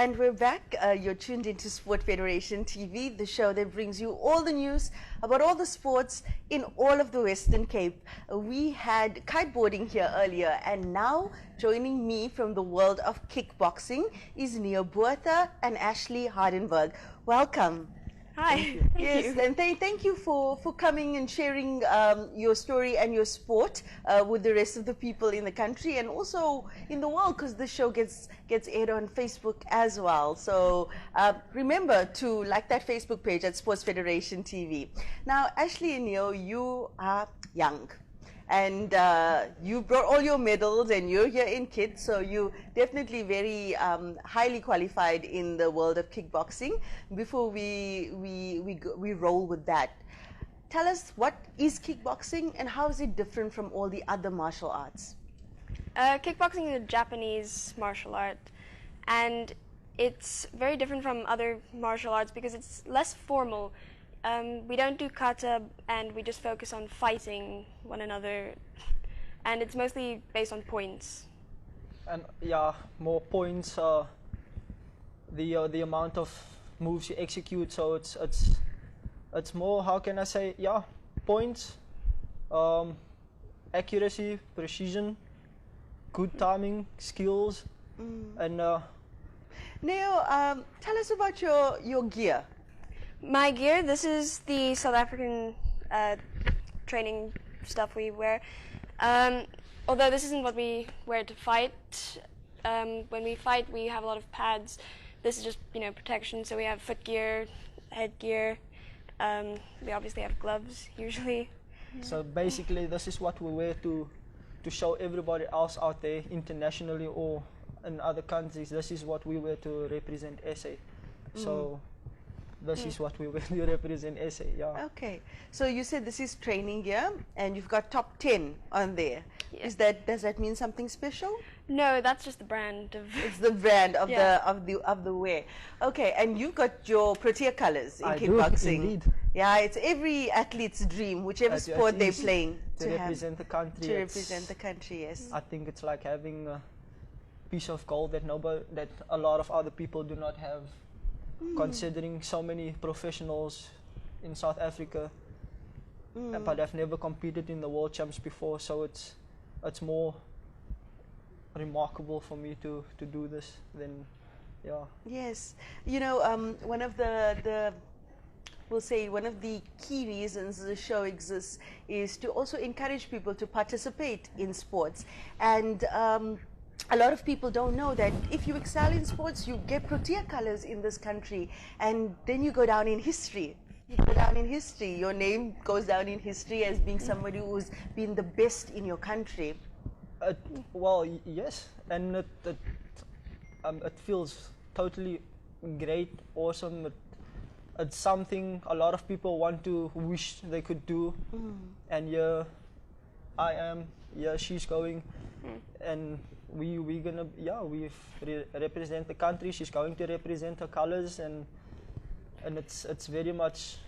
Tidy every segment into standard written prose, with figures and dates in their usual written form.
And we're back. You're tuned into Sport Federation TV, the show that brings you all the news about all the sports in all of the Western Cape. We had kiteboarding here earlier, and now joining me from the world of kickboxing is Neo Buerta and Ashley Hardenberg. Welcome. Hi. Yes, and thank you for coming and sharing your story and your sport with the rest of the people in the country and also in the world, because the show gets aired on Facebook as well. So remember to like that Facebook page at Sports Federation TV. Now, Ashley and Neo, you are young. And you brought all your medals, and you're here in kids, so you're definitely very highly qualified in the world of kickboxing. Before we roll with that, tell us, what is kickboxing and how is it different from all the other martial arts? Kickboxing is a Japanese martial art, and it's very different from other martial arts because it's less formal. We don't do kata, and we just focus on fighting one another, and it's mostly based on points. And yeah, more points. The amount of moves you execute, so it's more, how can I say? Yeah, points, accuracy, precision, good timing, skills, and. Neo, tell us about your gear. My gear, this is the South African training stuff we wear. Although this isn't what we wear to fight. When we fight, we have a lot of pads. This is just, protection. So we have foot gear, head gear. We obviously have gloves usually. So basically, this is what we wear to show everybody else out there, internationally or in other countries. This is what we wear to represent SA. So. This is what we will represent SA, yeah. Okay, so you said this is training gear, and you've got top 10 on there. Yeah. Does that mean something special? No, that's just the brand of. It's the brand of the wear. Okay, and you've got your Protea colors in kickboxing. Indeed. Yeah, it's every athlete's dream, whichever sport they're playing, to represent the country. To represent the country, yes. I think it's like having a piece of gold that a lot of other people do not have. Considering so many professionals in South Africa, but I've never competed in the world champs before, so it's more remarkable for me to do this than, yeah. Yes, one of one of the key reasons the show exists is to also encourage people to participate in sports, and a lot of people don't know that if you excel in sports, you get Protea colors in this country, and then you go down in history. Your name goes down in history as being somebody who's been the best in your country. Well, yes, and it feels totally great, awesome. It's something a lot of people want to wish they could do, and here I am. Yeah, she's going, and we represent the country. She's going to represent her colors, and it's very much,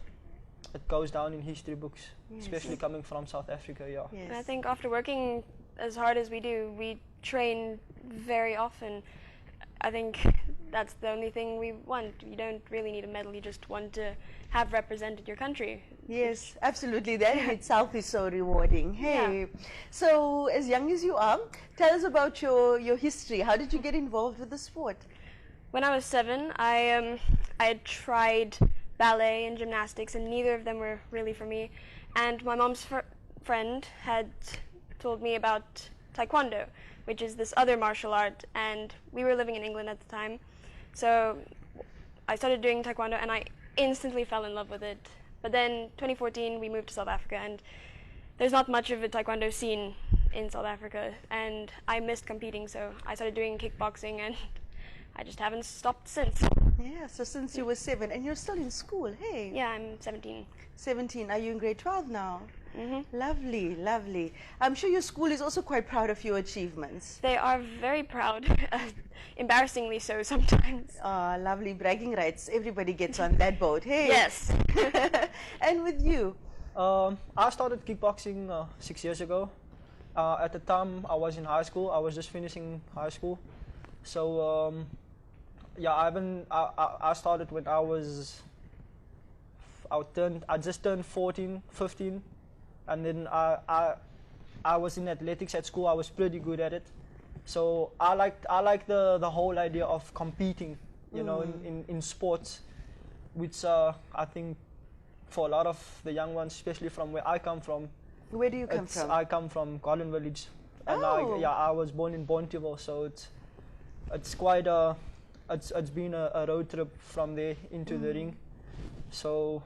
it goes down in history books, especially coming from South Africa. Yeah. Yes. And I think after working as hard as we do, we train very often. I think that's the only thing we want. You don't really need a medal. You just want to have represented your country. Yes, absolutely. That in itself is so rewarding. Hey, yeah. So as young as you are, tell us about your history. How did you get involved with the sport? When I was 7, I had tried ballet and gymnastics, and neither of them were really for me. And my mom's friend had told me about taekwondo, which is this other martial art, and we were living in England at the time. So I started doing taekwondo, and I instantly fell in love with it. But then 2014, we moved to South Africa, and there's not much of a taekwondo scene in South Africa, and I missed competing, so I started doing kickboxing, and I just haven't stopped since. Yeah, so since you were 7, and you're still in school, hey? Yeah, I'm 17. 17, are you in grade 12 now? Mm-hmm. Lovely, lovely. I'm sure your school is also quite proud of your achievements. They are very proud, embarrassingly so sometimes. Ah, lovely, bragging rights. Everybody gets on that boat, hey? Yes. And with you? I started kickboxing 6 years ago. At the time, I was in high school. I was just finishing high school. So yeah, I started when I just turned 14, 15, and then I was in athletics at school. I was pretty good at it, so I like the whole idea of competing, you know, in sports, which I think for a lot of the young ones, especially from where I come from. Where do you come from? I come from Garden Village, and Oh. I was born in Bonteheuwel, so it's quite it's been a road trip from there into the ring. So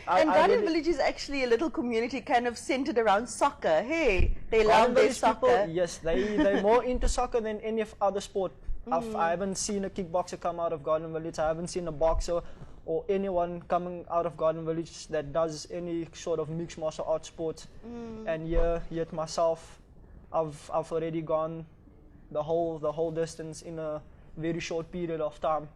And Garden Village is actually a little community kind of centered around soccer. Hey, they love their soccer. People, yes, they're more into soccer than any other sport. I haven't seen a kickboxer come out of Garden Village. I haven't seen a boxer or anyone coming out of Garden Village that does any sort of mixed martial arts sports. And yet myself, I've already gone the whole distance in a very short period of time.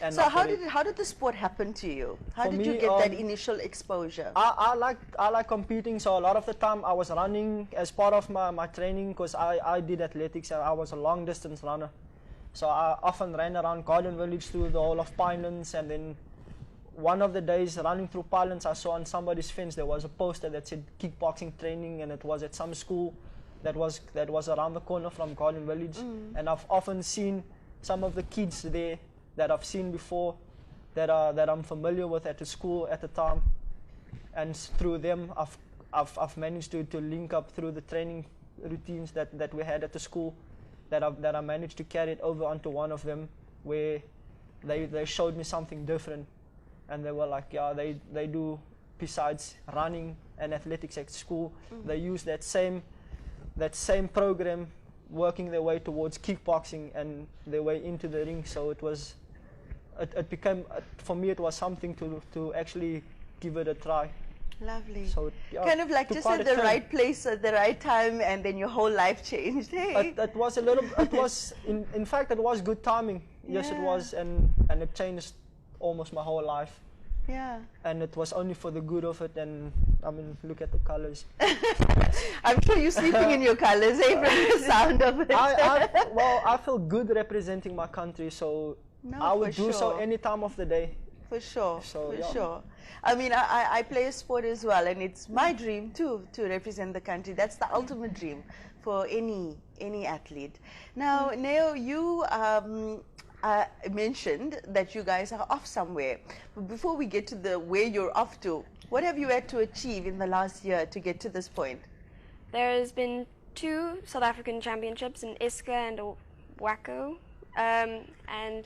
And So how did the sport happen to you? How For did you me, get that initial exposure? I like competing, so a lot of the time I was running as part of my training, because I did athletics and I was a long distance runner. So I often ran around Garden Village through the whole of Pinelands, and then one of the days running through Pinelands, I saw on somebody's fence there was a poster that said kickboxing training, and it was at some school that was around the corner from Garden Village. And I've often seen some of the kids there that I've seen before, that I'm familiar with at the school at the time, and through them I've managed to link up through the training routines that we had at the school, that I managed to carry it over onto one of them, where they showed me something different, and they were like, yeah, they do, besides running and athletics at school, they use that same program, working their way towards kickboxing and their way into the ring. So it became, for me, it was something to actually give it a try. Lovely. So yeah, Kind of like took just quite at a the turn. right place at the right time, and then your whole life changed. Hey. It was a little. It was in fact it was good timing. Yes, it Yeah. was, and it changed almost my whole life. Yeah. And it was only for the good of it. And I mean, look at the colors. I'm sure you're sleeping in your colors, eh, from the sound of it. I feel good representing my country, so No, I would for do so sure. any time of the day. For sure, So, for yeah. sure. I mean, I play a sport as well, and it's my dream too to represent the country. That's the ultimate dream for any athlete. Now, Neo, you mentioned that you guys are off somewhere. But before we get to where you're off to, what have you had to achieve in the last year to get to this point? There's been 2 South African championships in Iska and Waco, and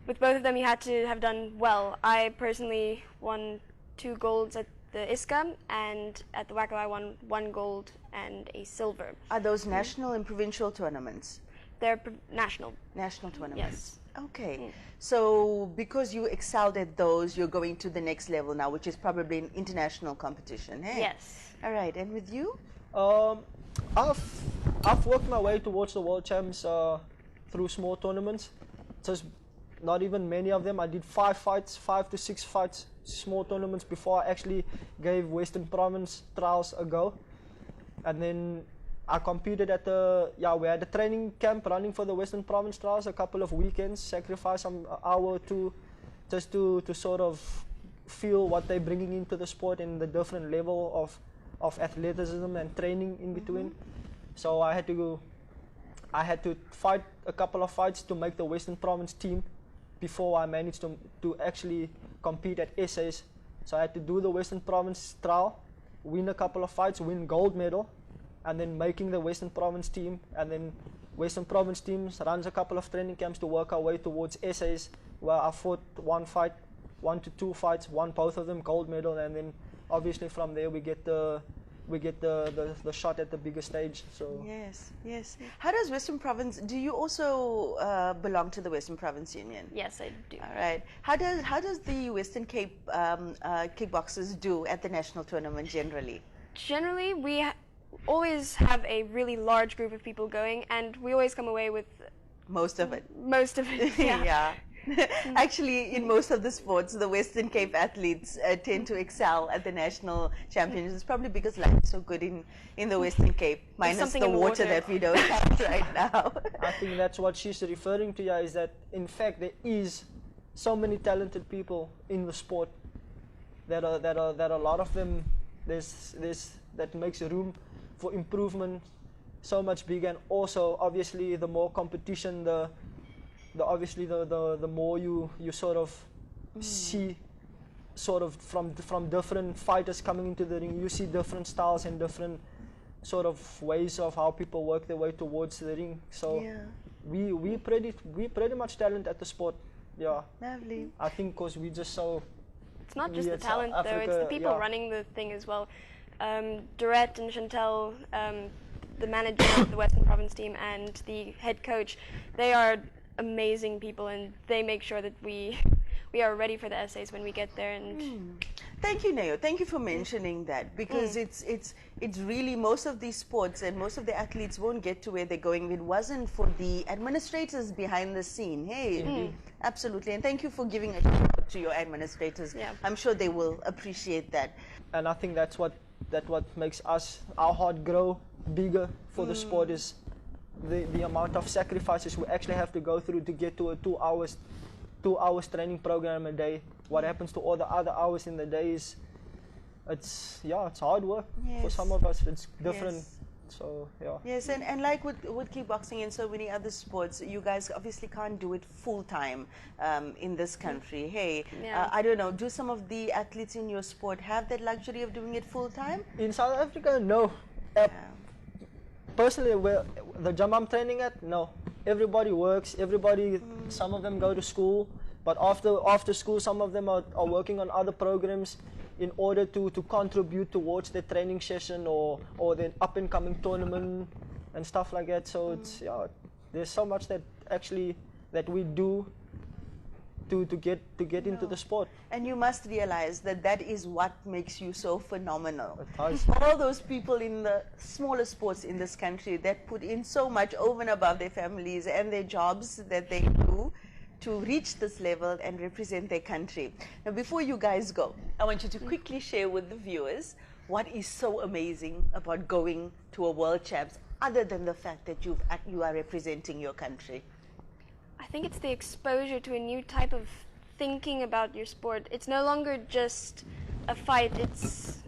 with both of them you had to have done well. I personally won 2 golds at the Iska, and at the Waco I won 1 gold and a silver. Are those national and provincial tournaments? They're national. National tournaments. Yes. Okay. So because you excelled at those, you're going to the next level now, which is probably an international competition. Hey? Yes. All right. And with you? I've worked my way towards the world champs through small tournaments. Just not even many of them. I did 5 to 6 fights, small tournaments, before I actually gave Western Province trials a go. And then I competed at we had a training camp running for the Western Province trials a couple of weekends, sacrifice an hour or 2 just to sort of feel what they're bringing into the sport and the different level of athleticism and training in between. So I had to fight a couple of fights to make the Western Province team before I managed to actually compete at SAs. So I had to do the Western Province trial, win a couple of fights, win gold medal, and then making the Western Province team. And then Western Province teams runs a couple of training camps to work our way towards SAs, where I fought 1 to 2 fights, won both of them, gold medal, and then obviously from there we get the shot at the bigger stage. So Yes, yes. How does Western Province, do you also belong to the Western Province Union? Yes, I do. All right. How does the Western Cape kickboxers do at the national tournament generally? Generally, we always have a really large group of people going, and we always come away with Most of it. most of it. Yeah. Actually, in most of the sports, the Western Cape athletes tend to excel at the national championships. It's probably because life is so good in the Western Cape, minus something the in the water water. that we don't have right now. I think that's what she's referring to, yeah, is that in fact there is so many talented people in the sport that a lot of them there's that makes room for improvement so much bigger. And also obviously the more competition, the obviously the more you sort of see sort of from different fighters coming into the ring, you see different styles and different sort of ways of how people work their way towards the ring. So Yeah. we pretty much talent at the sport. Yeah, Lovely. I think because we just so It's not we just the at South talent, though, it's the Africa, people yeah. running the thing as well. Dorette and Chantel, the manager of the Western Province team, and the head coach, they are amazing people, and they make sure that we are ready for the essays when we get there. And Thank you, Neo. Thank you for mentioning that, because it's really, most of these sports and most of the athletes won't get to where they're going if it wasn't for the administrators behind the scene. Hey, absolutely. And thank you for giving a shout out to your administrators. Yeah. I'm sure they will appreciate that. and I think that's what makes our heart grow bigger for the sport, is the amount of sacrifices we actually have to go through to get to a 2 hours training program a day. What happens to all the other hours in the day is it's hard work for Yes. some of us. It's different. Yes. So yeah. Yes, and like with kickboxing and so many other sports, you guys obviously can't do it full time in this country. Hey, Yeah. I don't know, do some of the athletes in your sport have that luxury of doing it full time? In South Africa, no. Personally, where the gym I'm training at, no. Everybody works. Everybody. Some of them go to school, but after school, some of them are working on other programs in order to contribute towards their training session or the up and coming tournament and stuff like that. So it's there's so much that we do to get into the sport. And you must realize that that is what makes you so phenomenal. It does. All those people in the smaller sports in this country that put in so much over and above their families and their jobs that they do to reach this level and represent their country. Now, before you guys go, I want you to quickly share with the viewers what is so amazing about going to a World Champs, other than the fact that you are representing your country. I think it's the exposure to a new type of thinking about your sport. It's no longer just a fight. It's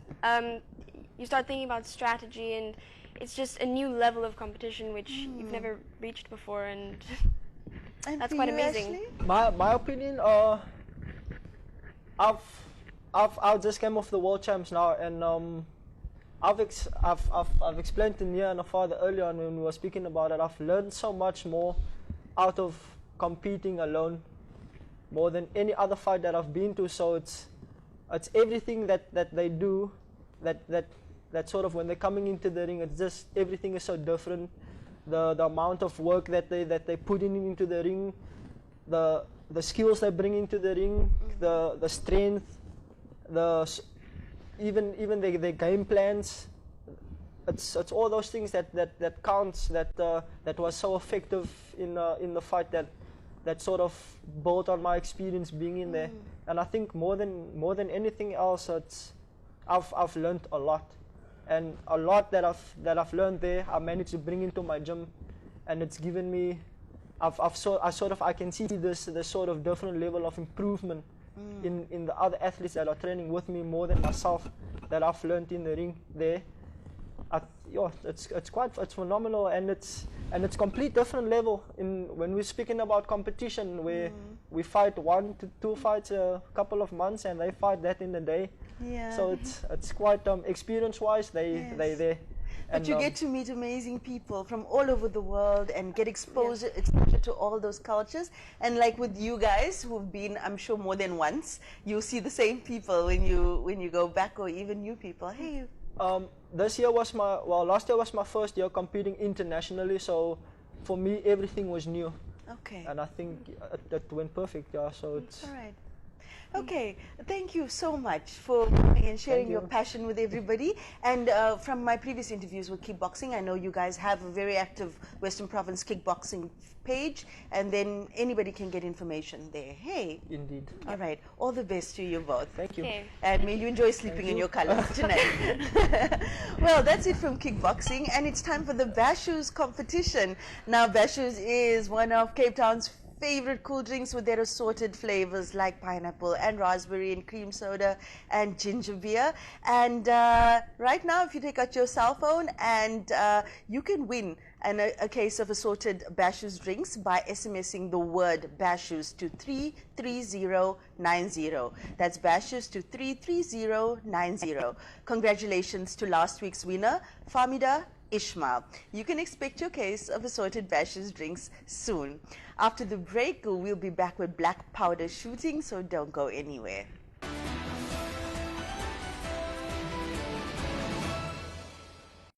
you start thinking about strategy, and it's just a new level of competition which you've never reached before, and And that's for quite you, amazing. Ashley? My opinion, I've just came off the World Champs now, and I've explained to Nia and her father earlier on when we were speaking about it. I've learned so much more out of competing alone, more than any other fight that I've been to. So it's everything that they do, that sort of when they're coming into the ring, it's just everything is so different. The amount of work that they put into the ring, the skills they bring into the ring, the strength, even their game plans. It's all those things that counts, that was so effective in the fight, that sort of built on my experience being in there. And I think more than anything else, I've learned a lot. And a lot that I've learned there, I managed to bring into my gym, and it's given me, I can see this sort of different level of improvement in the other athletes that are training with me more than myself, that I've learned in the ring there. It's phenomenal, and it's complete different level when we're speaking about competition, where we fight 1 to 2 fights a couple of months, and they fight that in a day. Yeah. So it's quite experience-wise they there. But you get to meet amazing people from all over the world and get exposure to all those cultures. And like with you guys who've been, I'm sure, more than once, you'll see the same people when you go back, or even new people. Hey. Last year was my first year competing internationally, so for me everything was new. Okay. And I think it went perfect. Yeah. So it's All right. Okay, thank you so much for coming and sharing Thank your you. passion with everybody. And from my previous interviews with kickboxing, I know you guys have a very active Western Province kickboxing page, and then anybody can get information there. Hey, Indeed. all right, all the best to you both. Thank you. Okay. And may you enjoy sleeping in your colors tonight. Well, that's it from kickboxing, and it's time for the Bashoes competition. Now, Bashoes is one of Cape Town's favorite cool drinks with their assorted flavors like pineapple and raspberry and cream soda and ginger beer. And right now, if you take out your cell phone, and you can win a case of assorted Bashoes drinks by SMSing the word Bashoes to 33090. That's Bashoes to 33090. Congratulations to last week's winner, Famida Ishmael. You can expect your case of assorted Bashoes drinks soon. After the break, we'll be back with black powder shooting, so don't go anywhere.